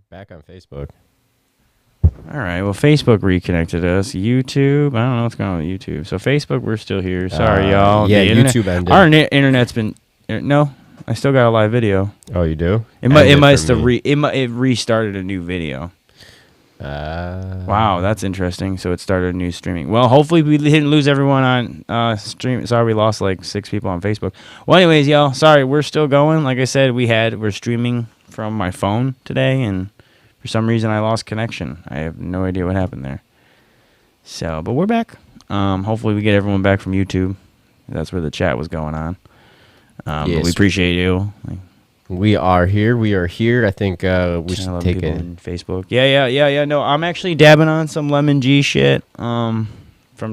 Back on Facebook. All right. Well, Facebook reconnected us. YouTube, I don't know what's going on with YouTube. So Facebook, we're still here. Sorry, y'all. Yeah, The YouTube ended. Our internet's been. No, I still got a live video. Oh, you do? It restarted a new video. Wow, that's interesting. So it started a new streaming. Well, hopefully we didn't lose everyone on stream. Sorry, we lost like 6 people on Facebook. Well, anyways, y'all, sorry, we're still going. Like I said, we're streaming from my phone today, and for some reason I lost connection. I have no idea what happened there. So, but we're back. Hopefully we get everyone back from YouTube. That's where the chat was going on. Yes. But we appreciate you. We are here. I think we should take it. On Facebook. Yeah. No, I'm actually dabbing on some lemon G shit. From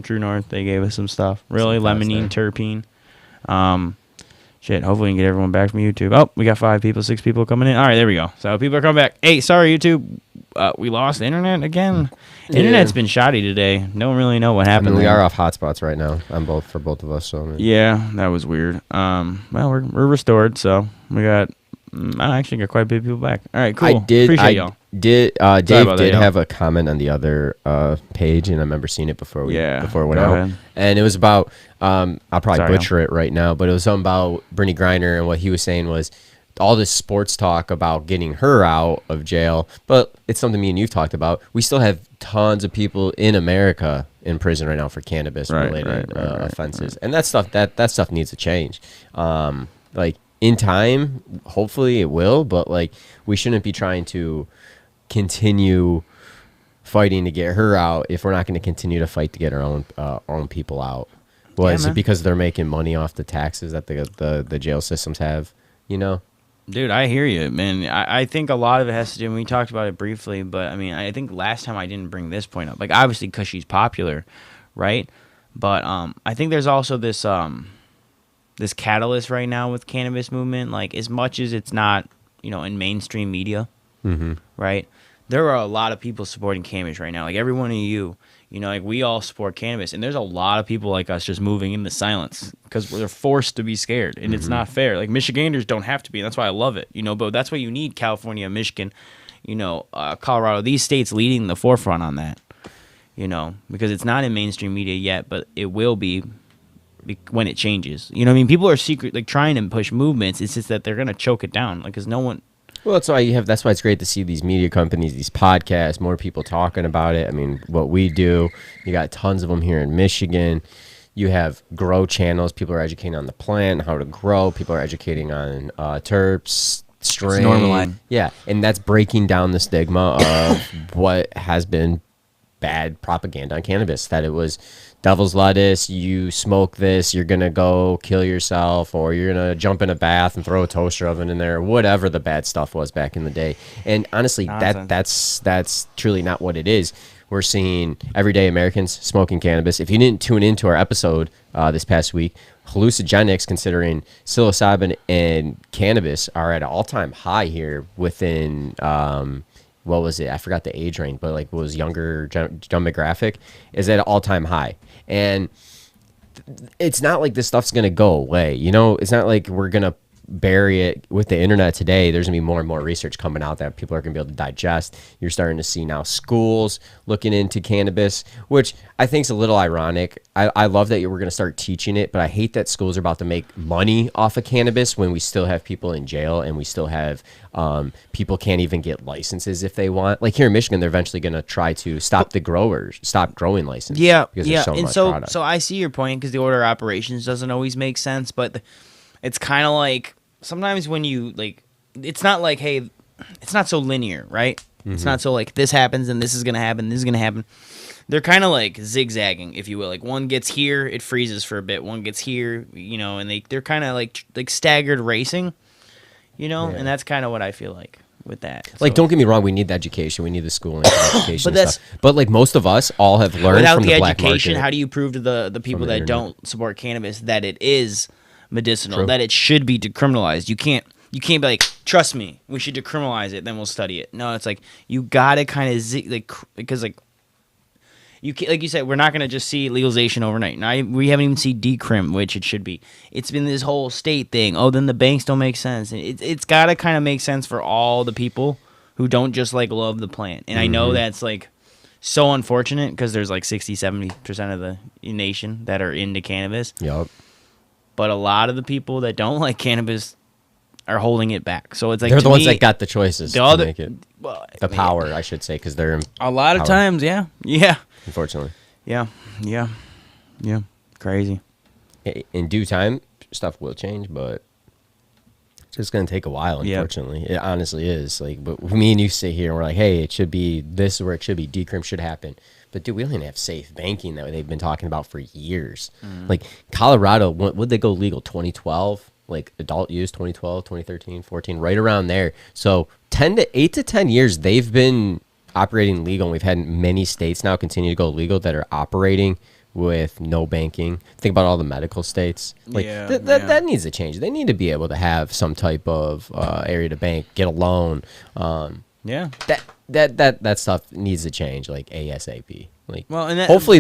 True North, they gave us some stuff. Really, lemonine, terpene. Shit. Hopefully, we can get everyone back from YouTube. Oh, we got 6 people coming in. All right, there we go. So people are coming back. Hey, sorry, YouTube. We lost internet again. Yeah. Internet's been shoddy today. Don't really know what happened. I mean, we are off hotspots right now. For both of us. So yeah, that was weird. Well, we're restored. So we got. I actually got quite a bit of people back. All right, cool. Appreciate y'all. Dave did have a comment on the other page, and I remember seeing it before it went out. Ahead. And it was about I'll probably butcher it right now, but it was something about Brittany Griner, and what he was saying was all this sports talk about getting her out of jail, but it's something me and you've talked about. We still have tons of people in America in prison right now for cannabis related offenses, and that stuff needs to change. In time, hopefully it will, but we shouldn't be trying to continue fighting to get her out if we're not going to continue to fight to get our own people out. Well, is it because they're making money off the taxes that the jail systems have? Dude, I hear you, man. I think a lot of it has to do, and we talked about it briefly, but I mean, I think last time I didn't bring this point up. Obviously because she's popular, right? But I think there's also this catalyst right now with cannabis movement. As much as it's not, in mainstream media, right? There are a lot of people supporting cannabis right now. Every one of you, we all support cannabis, and there's a lot of people like us just moving into silence because they're forced to be scared, and it's not fair. Michiganders don't have to be, and that's why I love it, but that's why you need California, Michigan, Colorado, these states leading the forefront on that, because it's not in mainstream media yet, but it will be when it changes. People are trying to push movements. It's just that they're gonna choke it down, because no one. Well, that's why it's great to see these media companies, these podcasts, more people talking about it. I mean, what we do, you got tons of them here in Michigan. You have grow channels. People are educating on the plant, how to grow. People are educating on terps, strain. Normalized. Yeah, and that's breaking down the stigma of what has been bad propaganda on cannabis, that it was devil's lettuce, you smoke this, you're gonna go kill yourself, or you're gonna jump in a bath and throw a toaster oven in there, whatever the bad stuff was back in the day. And honestly, that's truly not what it is. We're seeing everyday Americans smoking cannabis. If you didn't tune into our episode this past week, hallucinogenics, considering psilocybin and cannabis, are at an all-time high here within what was it? I forgot the age range, but what was younger demographic is at an all-time high. And it's not like this stuff's going to go away. It's not like we're going to bury it with the internet today. There's gonna be more and more research coming out that people are gonna be able to digest. You're starting to see now schools looking into cannabis, which I think is a little ironic. I love that we're gonna start teaching it, but I hate that schools are about to make money off of cannabis when we still have people in jail, and we still have people can't even get licenses if they want. Like here in Michigan, they're eventually gonna try to stop growing licenses. Yeah, because yeah. There's And much so product. so I see your point, because the order of operations doesn't always make sense, but it's kind of like sometimes when you it's not like, hey, it's not so linear, right? Mm-hmm. It's not so like this happens and this is gonna happen, this is gonna happen. They're kind of like zigzagging, if you will. Like one gets here, it freezes for a bit. One gets here, and they're kind of like staggered racing, Yeah. And that's kind of what I feel like with that. Like, So, don't get me wrong, we need the education, we need the schooling for education, But and stuff. But like most of us all have learned without from the the black education, market. how do you prove to the people that internet. don't support cannabis that it is medicinal, True. that it should be decriminalized? You can't be like, trust me, we should decriminalize it, then we'll study it. No, it's like you gotta kind of because you can't, like you said, we're not gonna just see legalization overnight. Now we haven't even seen decrim, which it should be. It's been this whole state thing. Oh, then the banks don't make sense. It's gotta kind of make sense for all the people who don't just like love the plant. And I know that's like so unfortunate because there's like 60-70% of the nation that are into cannabis. Yep. But a lot of the people that don't like cannabis are holding it back. So it's like they're to the ones me, that got the choices the to other, make it. well, The power, I should say, because they're in a lot of power, times, yeah. unfortunately. Yeah. Crazy. In due time, stuff will change, but it's just going to take a while, unfortunately. It honestly is. Like, but me and you sit here and we're like, hey, it should be this is where it should be. Decrim should happen. But, dude, we don't even have safe banking that they've been talking about for years. Like, Colorado, would they go legal? 2012? Like, adult use, 2012, 2013, 14, right around there. So, 8 to 10 years, they've been operating legal. And we've had many states now continue to go legal that are operating with no banking. Think about all the medical states. Like that needs to change. They need to be able to have some type of area to bank, get a loan. That stuff needs to change, like ASAP. Like, well, and hopefully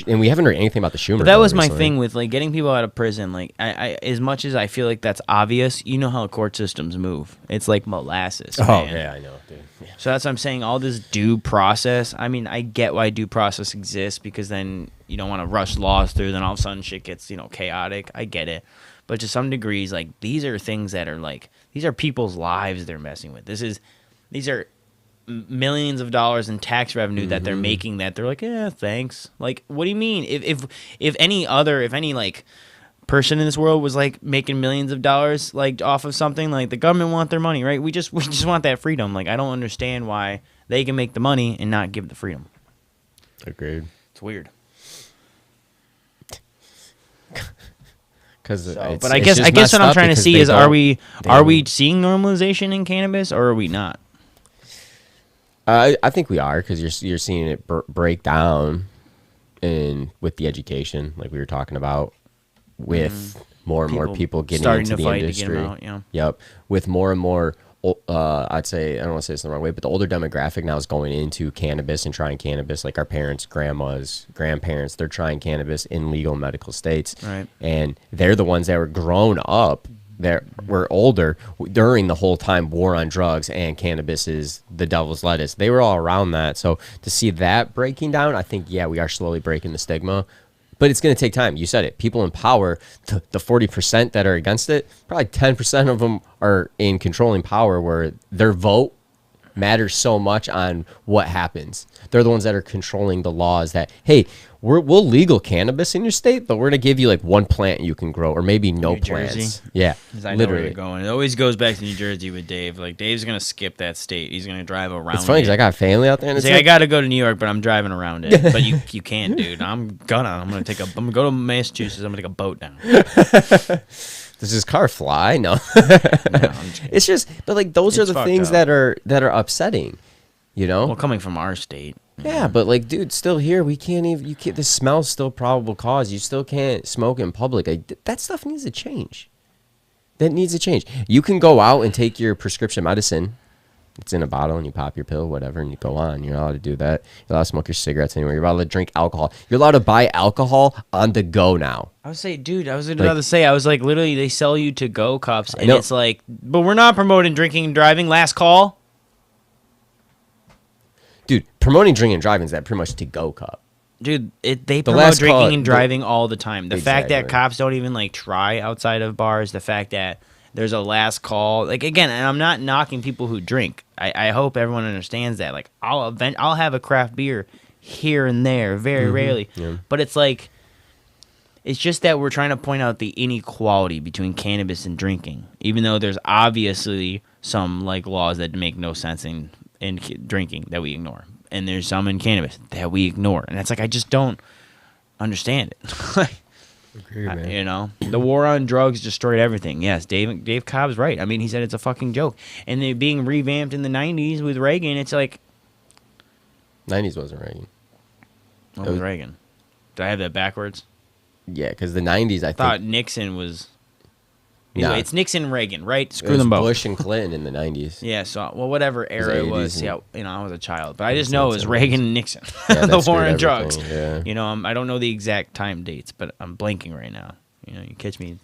and we haven't heard anything about the Schumer. But that was my thing with like getting people out of prison. Like, I as much as I feel like that's obvious, you know how court systems move. It's like molasses. Oh man. yeah, I know, dude. Yeah. So that's what I'm saying. All this due process. I mean, I get why due process exists because then you don't want to rush laws through. Then all of a sudden shit gets chaotic. I get it, but to some degrees, like these are things that are like these are people's lives they're messing with. These are millions of dollars in tax revenue that they're making that they're like, yeah, thanks. Like, what do you mean? If any like person in this world was like making millions of dollars like off of something, like the government want their money, right? We just want that freedom. Like, I don't understand why they can make the money and not give the freedom. Agreed. It's weird. But I guess what I'm trying to see is are we seeing normalization in cannabis or are we not? I think we are because you're seeing it break down with the education, like we were talking about, with more and more people getting into the industry. To get them out, yeah. Yep, with more and more. I'd say, I don't want to say this the wrong way, but the older demographic now is going into cannabis and trying cannabis. Like our parents, grandmas, grandparents, they're trying cannabis in legal medical states, right? And they're the ones that were grown up. That were older during the whole time war on drugs and cannabis is the devil's lettuce. They were all around that. So to see that breaking down, I think, yeah, we are slowly breaking the stigma. But it's going to take time. You said it. People in power, the 40% that are against it, probably 10% of them are in controlling power where their vote matters so much on what happens. They're the ones that are controlling the laws that, hey, we'll legal cannabis in your state, but we're going to give you like one plant you can grow or maybe no plants. Jersey? Yeah, I know where you're going. It always goes back to New Jersey with Dave. Like, Dave's going to skip that state. He's going to drive around It's funny because I got family out there. And it's like, I got to go to New York, but I'm driving around it. But you can't, dude. I'm going to go to Massachusetts. I'm going to take a boat down. Does his car fly? No. It's just, but like those are the things up. that are upsetting, Well, coming from our state. Yeah, but like, dude, still here, we can't even. You can't. The smell's still probable cause. You still can't smoke in public. That stuff needs to change. That needs to change. You can go out and take your prescription medicine. It's in a bottle, and you pop your pill, whatever, and you go on. You're not allowed to do that. You're allowed to smoke your cigarettes anywhere. You're allowed to drink alcohol. You're allowed to buy alcohol on the go now. I was saying, dude, I was about to say, I was like, literally, they sell you to go cups, and it's like, but we're not promoting drinking and driving. Last call. Dude, promoting drinking and driving is that pretty much to-go cup. Dude, they promote drinking and driving all the time. The fact that cops don't even like try outside of bars, the fact that there's a last call. Like, again, and I'm not knocking people who drink. I hope everyone understands that. Like, I'll have a craft beer here and there, very rarely. Yeah. But it's like, it's just that we're trying to point out the inequality between cannabis and drinking, even though there's obviously some like laws that make no sense in drinking that we ignore, and there's some in cannabis that we ignore, and it's like I just don't understand it. Agreed, man. The war on drugs destroyed everything. Yes, Dave Cobb's right. I mean, he said it's a fucking joke, and they being revamped in the '90s with Reagan. It's like '90s wasn't Reagan. What was Reagan? Did I have that backwards? Yeah, because the '90s, I thought think Nixon was. Anyway, it's Nixon and Reagan, right? Screw them both. Bush and Clinton in the 90s. Yeah, so, whatever era it was. Yeah, I was a child. But I just know it was Reagan and Nixon. Yeah, the war on drugs. Yeah. I don't know the exact time dates, but I'm blanking right now. You catch me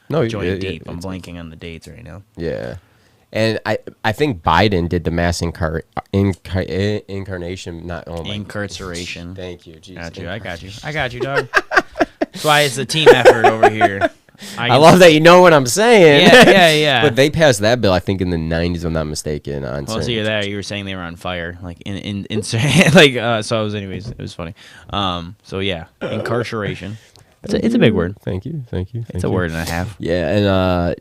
deep. I'm blanking on the dates right now. Yeah. And I think Biden did the mass incarnation, not incarceration. Thank you. Jeez, I got you, dog. That's why it's a team effort over here. I love that you know what I'm saying. Yeah. But they passed that bill, I think, in the 90s, if I'm not mistaken. Well, see, you were saying they were on fire, like in like so. Anyways, it was funny. So yeah, incarceration. It's a big word. Thank you. It's a word and a half. Yeah, and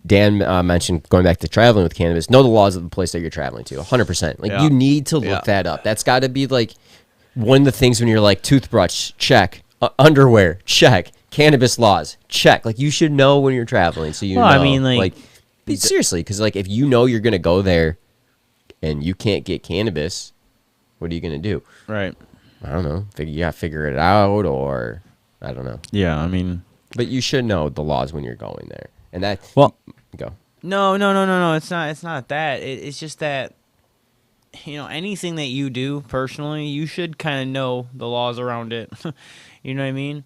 Dan mentioned going back to traveling with cannabis. Know the laws of the place that you're traveling to, 100%. Like you need to look that up. That's got to be like one of the things when you're like toothbrush, check, underwear, check, cannabis laws, check. Like you should know when you're traveling, so you know. I mean, like seriously, because like if you know you're gonna go there and you can't get cannabis, what are you gonna do? Right. I don't know. You gotta figure it out, or I don't know. Yeah, I mean, but you should know the laws when you're going there. And that go. No. It's not that. It's just that anything that you do personally, you should kind of know the laws around it. You know what I mean?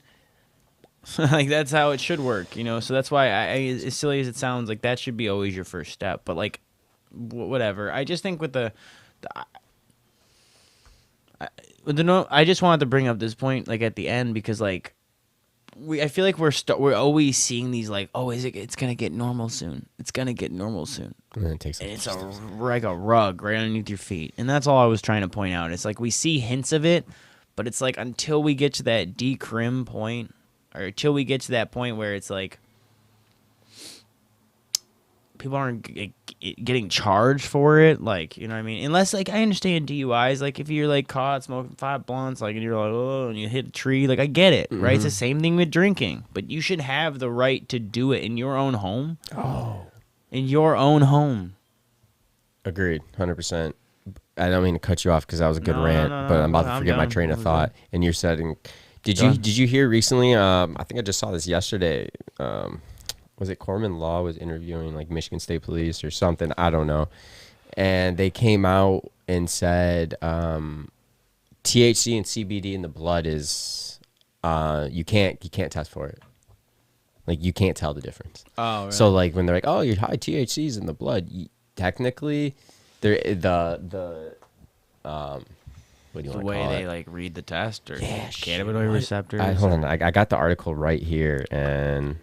Like that's how it should work. So that's why as silly as it sounds, like that should be always your first step. But like, whatever. I just think with I just wanted to bring up this point like at the end because like. I feel like we're always seeing these like, oh, it's gonna get normal soon. It's gonna get normal soon. And then it takes it's like a rug right underneath your feet, and that's all I was trying to point out. It's like we see hints of it, but it's like until we get to that decrim point, or until we get to that point where it's like people aren't getting charged for it, like, you know what I mean? Unless, like, I understand DUIs, like, if you're, like, caught smoking 5 blunts, like, and you're like, oh, and you hit a tree, like, I get it, right? It's the same thing with drinking, but you should have the right to do it in your own home. Oh. In your own home. Agreed, 100%. I don't mean to cut you off because that was a good rant, but I'm about to forget my train of thought. And you're saying, did you hear recently, I think I just saw this yesterday, was it Corman Law was interviewing like Michigan State Police or something? I don't know. And they came out and said THC and CBD in the blood is you can't test for it. Like you can't tell the difference. Oh, right. So like when they're like, oh, your high THC's in the blood, technically, they're the what do you want to call it? The way they like read the test or cannabinoid receptors. Hold on, I got the article right here and.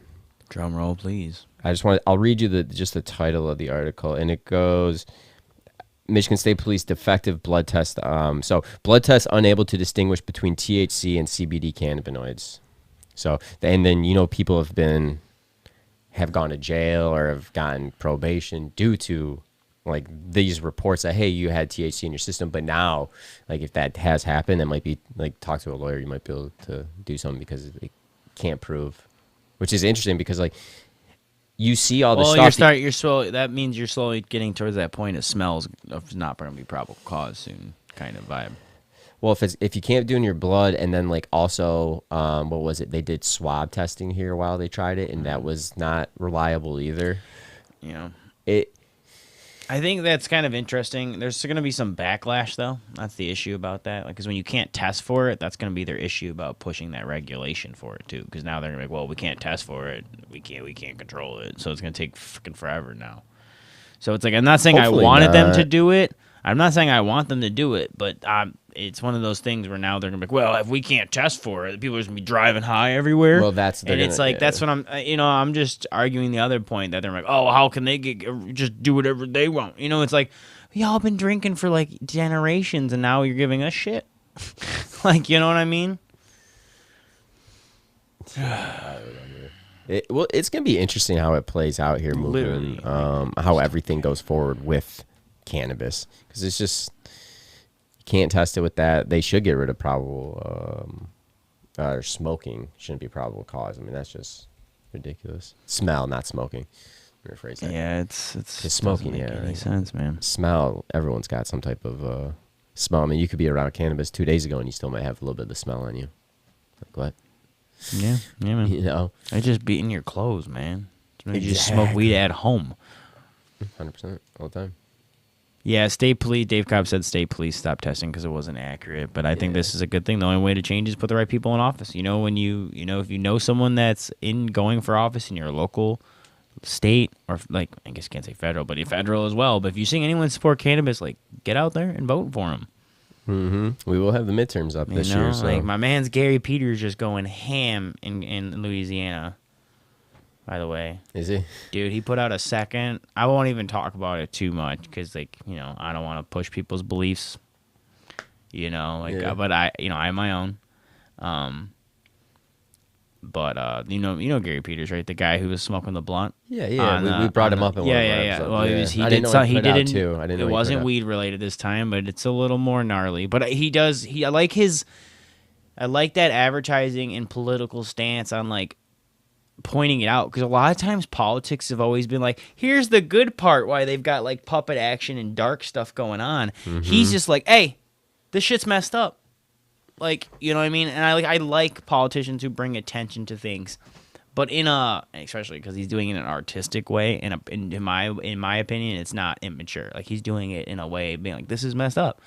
Drum roll, please. I'll read you just the title of the article, and it goes, Michigan State Police defective blood test. So blood tests unable to distinguish between THC and CBD cannabinoids. So, and then, people have gone to jail or have gotten probation due to like these reports that, hey, you had THC in your system, but now, like if that has happened, it might be like talk to a lawyer. You might be able to do something because they can't prove. Which is interesting because, like, you see all this stuff. That means you're slowly getting towards that point of smells of not going to be probable cause soon kind of vibe. Well, if you can't do it in your blood, and then, like, also, what was it? They did swab testing here while they tried it, and that was not reliable either. I think that's kind of interesting. There's going to be some backlash, though. That's the issue about that. Because when you can't test for it, that's going to be their issue about pushing that regulation for it, too. Because now they're going to be like, well, we can't test for it. We can't control it. So it's going to take freaking forever now. So it's like, I'm not saying Hopefully I wanted not. them to do it. I'm not saying I want them to do it. But it's one of those things where now they're going to be like, well, if we can't test for it, people are just going to be driving high everywhere. Well, that's what I'm, I'm just arguing the other point that they're like, oh, how can they just do whatever they want? It's like, y'all been drinking for like generations and now you're giving us shit. Like, you know what I mean? It's going to be interesting how it plays out here moving, how everything goes forward with cannabis. Because it's just, you can't test it with that. They should get rid of probable, or smoking shouldn't be probable cause. I mean, that's just ridiculous. Smell, not smoking. Rephrase that. Yeah, it's smoking. Doesn't make any sense, man. Smell. Everyone's got some type of smell. I mean, you could be around cannabis 2 days ago and you still might have a little bit of the smell on you. Like what? Yeah, man. It's just beating your clothes, man. You just smoke weed at home. 100% all the time. Yeah, state police. Dave Cobb said state police stopped testing because it wasn't accurate. But I think this is a good thing. The only way to change is put the right people in office. When if you know someone that's going for office in your local state or like I guess you can't say federal, but federal as well. But if you see anyone support cannabis, like get out there and vote for them. Mm-hmm. We will have the midterms up this year. So. Like my man's Gary Peters just going ham in Louisiana. By the way, Is he? dude, he put out a second. I won't even talk about it too much because, like, I don't want to push people's beliefs. But I have my own. But you know Gary Peters, right? The guy who was smoking the blunt. Yeah. We brought him up in one of our episodes. Well, he did something. He did it too. I didn't know it wasn't weed related this time, but it's a little more gnarly. But I like that advertising and political stance on like pointing it out, because a lot of times politics have always been like, here's the good part, why they've got like puppet action and dark stuff going on. Mm-hmm. He's just like, hey, this shit's messed up. Like, you know what I mean? And I like politicians who bring attention to things, but especially because he's doing it in an artistic way, and in my opinion, it's not immature. Like, he's doing it in a way being like, this is messed up.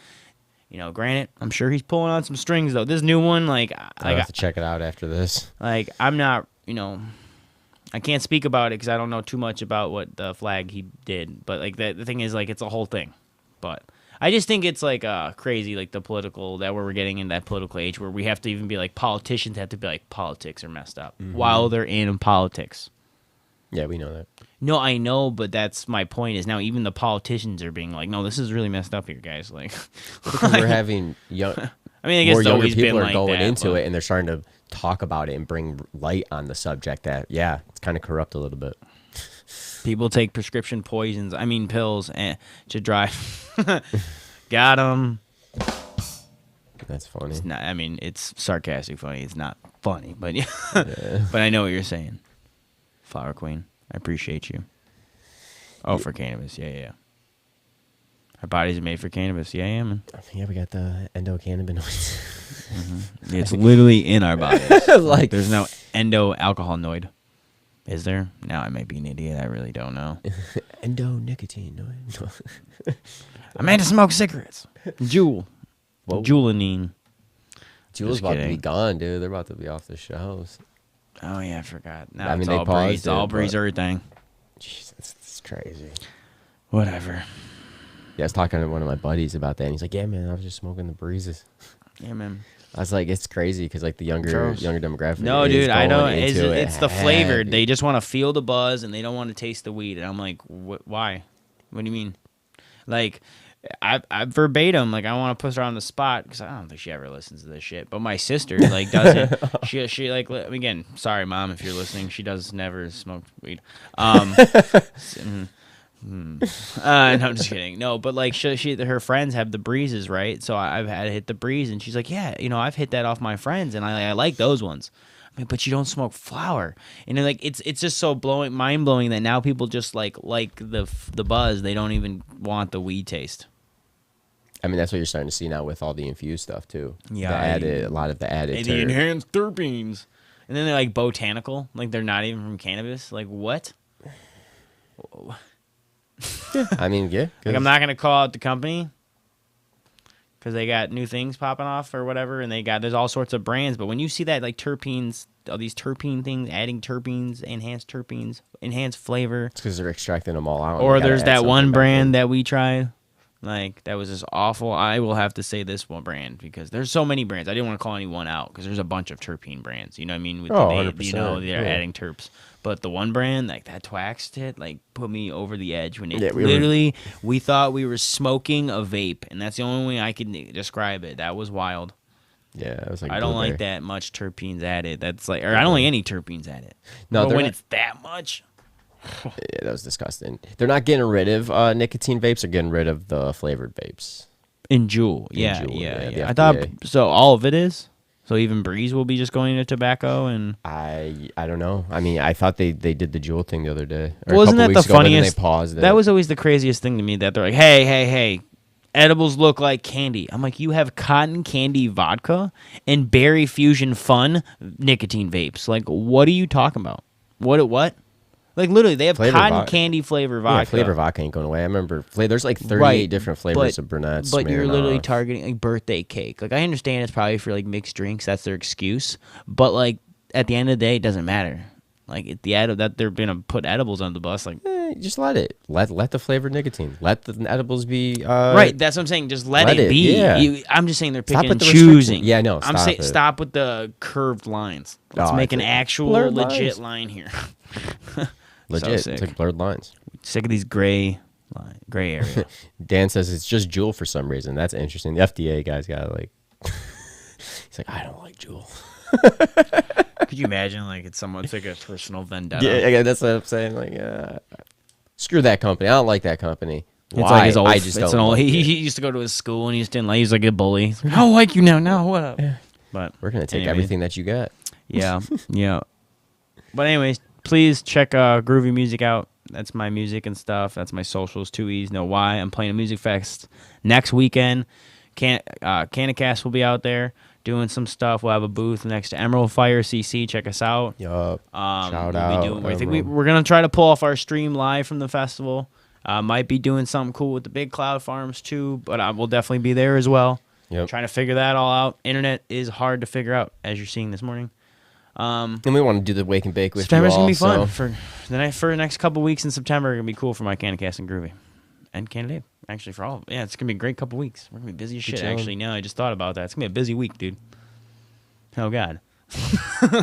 Granted, I'm sure he's pulling on some strings though. This new one, I'll have to check it out after this. Like, I'm not, I can't speak about it because I don't know too much about what the flag he did. But like the thing is, like, it's a whole thing. But I just think it's like crazy, like the political, that we're getting in that political age where we have to even be like, politicians have to be like, politics are messed up while they're in politics. Yeah, we know that. No, I know, but that's my point. Is now even the politicians are being like, no, this is really messed up here, guys. Like, because we're having young. I mean, I guess it's always been people are like going that, into it, and they're starting to talk about it and bring light on the subject. That it's kind of corrupt a little bit. People take prescription pills to drive. Got them. That's funny. It's not, it's sarcastic funny. It's not funny, but yeah. But I know what you're saying. Flower Queen, I appreciate you. Oh, for cannabis, yeah. Our bodies are made for cannabis, yeah, man. Yeah, we got the endocannabinoids. Mm-hmm. It's literally in our bodies. Like, there's no endo-alcoholoid. Is there? Now I might be an idiot. I really don't know. Endo-nicotinoid. I made to smoke cigarettes. Juul. Juulanine. Juul's about to be gone, dude. They're about to be off the shelves. Oh, yeah, I forgot. No, I mean, they paused it. All breeze everything. Jeez, that's crazy. Whatever. Yeah, I was talking to one of my buddies about that, and he's like, yeah, man, I was just smoking the breezes. Yeah, man. I was like, it's crazy because like the younger demographic. No, dude, I know it's the flavor. They just want to feel the buzz and they don't want to taste the weed. And I'm like, why? What do you mean? Like, I verbatim, like, I want to put her on the spot because I don't think she ever listens to this shit. But my sister like doesn't. she like, again, sorry, Mom, if you're listening. She does never smoke weed. No, I'm just kidding. No, but like her friends have the breezes, right? So I've had to hit the breeze, and she's like, yeah, I've hit that off my friends, and I like those ones. I mean, but you don't smoke flower, and like it's just so mind blowing that now people just like the buzz. They don't even want the weed taste. I mean, that's what you're starting to see now with all the infused stuff too. Yeah, a lot of the added, the enhanced terpenes, and then they're like botanical, like they're not even from cannabis. Like what? I mean, yeah. Like, I'm not gonna call out the company because they got new things popping off or whatever, and there's all sorts of brands. But when you see that, like, terpenes, all these terpene things, adding terpenes, enhanced flavor, it's because they're extracting them all out. Or there's that one brand that we tried, like, that was just awful. I will have to say this one brand because there's so many brands. I didn't want to call any one out because there's a bunch of terpene brands. You know what I mean? With the name, they're adding terps. But the one brand, like that Twax shit, like put me over the edge when we thought we were smoking a vape, and that's the only way I can describe it. That was wild. Yeah, it was like I don't like that much terpenes added. That's like, or I don't like any terpenes added. No, but when it's that much. Yeah, that was disgusting. They're not getting rid of nicotine vapes; they're getting rid of the flavored vapes. In Juul, yeah. I thought so. All of it is. So even Breeze will be just going to tobacco, and I don't know. I mean, I thought they did the Juul thing the other day. Wasn't that the funniest? They paused it. That was always the craziest thing to me. That they're like, hey, edibles look like candy. I'm like, you have cotton candy vodka and berry fusion fun nicotine vapes. Like, what are you talking about? What? Like, literally, they have cotton candy flavor vodka. Yeah, flavor vodka ain't going away. I remember there's like 38 different flavors of brunettes. But you're literally targeting like birthday cake. Like, I understand it's probably for like mixed drinks. That's their excuse. But like at the end of the day, it doesn't matter. Like that they're gonna put edibles on the bus. Like Just let it. Let the flavored nicotine. Let the edibles be. Right. That's what I'm saying. Just let it be. Yeah. I'm just saying they're Stop picking with and the choosing. restriction. Yeah, no. I'm saying stop with the curved lines. Let's make an actual legit line here. Legit. So it's like blurred lines. Sick of these gray area. Dan says it's just Juul for some reason. That's interesting. The FDA guy's got like. He's like, I don't like Juul. Could you imagine, like, it's like a personal vendetta? Yeah, that's what I'm saying. Like, screw that company. I don't like that company. It's like his old. I just it's don't. An old, Like he used to go to his school and he just didn't like. He's like a bully. Like, I don't like you now. Now what up? Yeah. But we're gonna take everything that you got. Yeah, yeah. But anyways, please check Groovy Music out. That's my music and stuff. That's my socials. 2 E's, no Y. I'm playing a music fest next weekend. Cannacast will be out there doing some stuff. We'll have a booth next to Emerald Fire CC. Check us out. Yup. Shout out. We're gonna try to pull off our stream live from the festival. Might be doing something cool with the Big Cloud Farms too, but I will definitely be there as well. Yep. Trying to figure that all out. Internet is hard to figure out, as you're seeing this morning. And we want to do the Wake and Bake with September's you all. September's gonna be fun for the next couple weeks in September. Gonna be cool for my Cannacast and Groovy and Canada. Actually, for all, yeah, it's gonna be a great couple weeks. We're gonna be busy as shit. Actually, now I just thought about that. It's gonna be a busy week, dude. Oh God.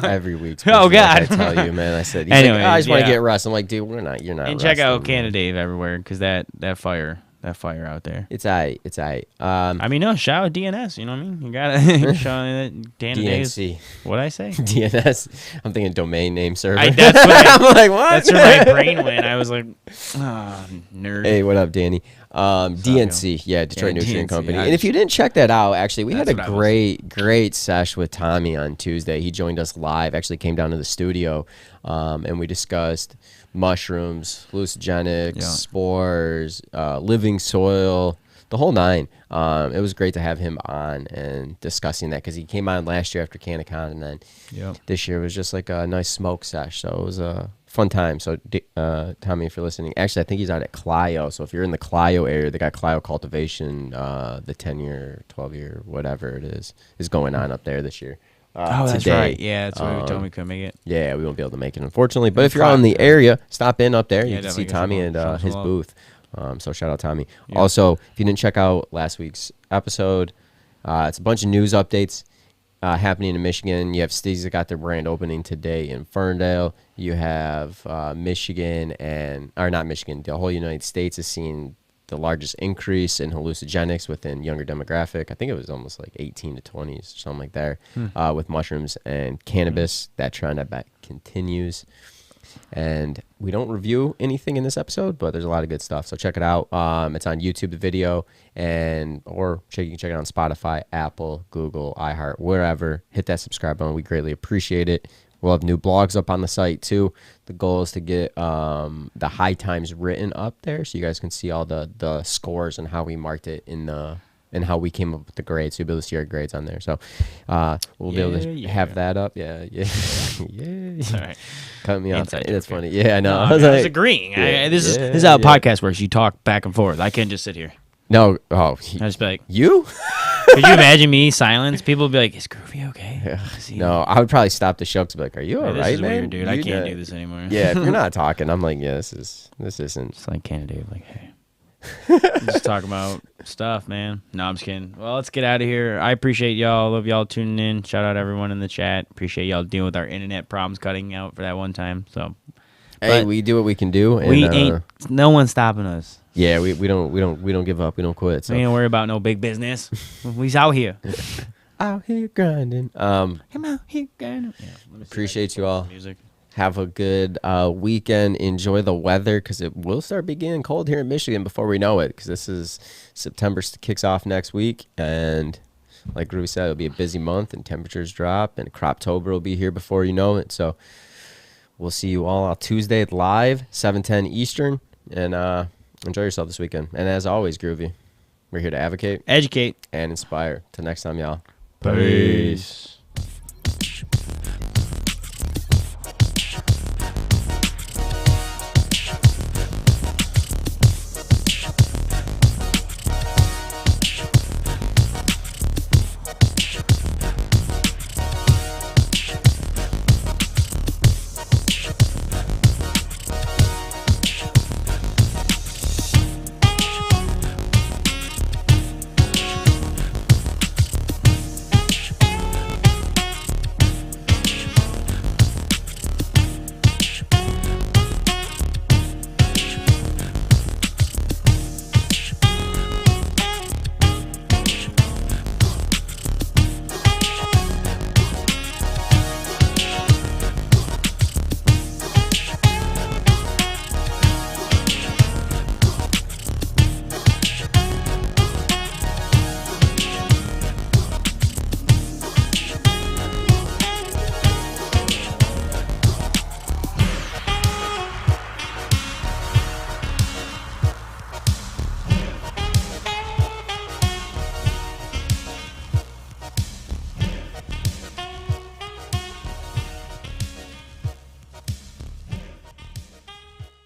Every week. Oh God. I tell you, man. I said, anyways, like, I just want to get rest. I'm like, dude, you're not. And check out Canada Dave everywhere because that fire out there. It's aight. It's aight. I mean, no, shout out DNS. You know what I mean? You gotta shout out DNC. What'd I say? DNS. I'm thinking domain name server. I'm like, what? That's where my brain went. I was like, nerd. Hey, what up, Danny? DNC, yeah, Detroit Nutrient Company. And if you didn't check that out, actually, we had a great sesh with Tommy on Tuesday. He joined us live, actually came down to the studio, and we discussed mushrooms, hallucinogenics, spores, living soil, the whole nine. It was great to have him on and discussing that because he came on last year after CannaCon, and then this year was just like a nice smoke sesh. So it was a fun time. So Tommy, if you're listening, actually I think he's out at Clio. So if you're in the Clio area, they got Clio Cultivation, the 10-year, 12-year, whatever it is going on up there this year. That's right. Yeah, that's why we told me we couldn't make it. Yeah, we won't be able to make it, unfortunately. But if you're out in the area, stop in up there. You can see Tommy and his booth. So shout out Tommy. Yeah. Also, if you didn't check out last week's episode, it's a bunch of news updates happening in Michigan. You have Stizzy that got their brand opening today in Ferndale. You have Michigan not Michigan, the whole United States is seeing the largest increase in hallucinogenics within younger demographic. I think it was almost like 18 to 20s, something like that, with mushrooms and cannabis. That trend, I bet, continues. And we don't review anything in this episode, but there's a lot of good stuff. So check it out. It's on YouTube, the video, or you can check it on Spotify, Apple, Google, iHeart, wherever. Hit that subscribe button. We greatly appreciate it. We'll have new blogs up on the site too. The goal is to get the high times written up there, so you guys can see all the scores and how we marked it and how we came up with the grades. So you'll be able to see our grades on there. So we'll be able to have that up. Yeah. All right. Cut me off. That's funny. Yeah, I know. I was agreeing. This is how a podcast works. You talk back and forth. I can't just sit here. No. Oh. I just be like, you? Could you imagine me silence? People would be like, is Groovy okay? Yeah. No, I would probably stop the show to be like, are you all right, this is man? Weird, dude. I can't do this anymore. Yeah, if you're not talking, I'm like, yeah, this isn't. It's like Canada, like, hey. Just talk about stuff, man. No, I'm just kidding. Well, let's get out of here. I appreciate y'all. Love y'all tuning in. Shout out everyone in the chat. Appreciate y'all dealing with our internet problems cutting out for that one time. So, hey, we do what we can do. And, we ain't. No one's stopping us. Yeah, we don't give up. We don't quit. So. We ain't worry about no big business. We's out here. Out here grinding. I'm out here grinding. Yeah, appreciate you all. Have a good weekend. Enjoy the weather because it will start beginning cold here in Michigan before we know it. Because this is September kicks off next week, and like Groovy said, it'll be a busy month and temperatures drop, and Croptober will be here before you know it. So we'll see you all on Tuesday live, 7:10 Eastern, and enjoy yourself this weekend. And as always, Groovy, we're here to advocate, educate, and inspire. Till next time, y'all. Peace.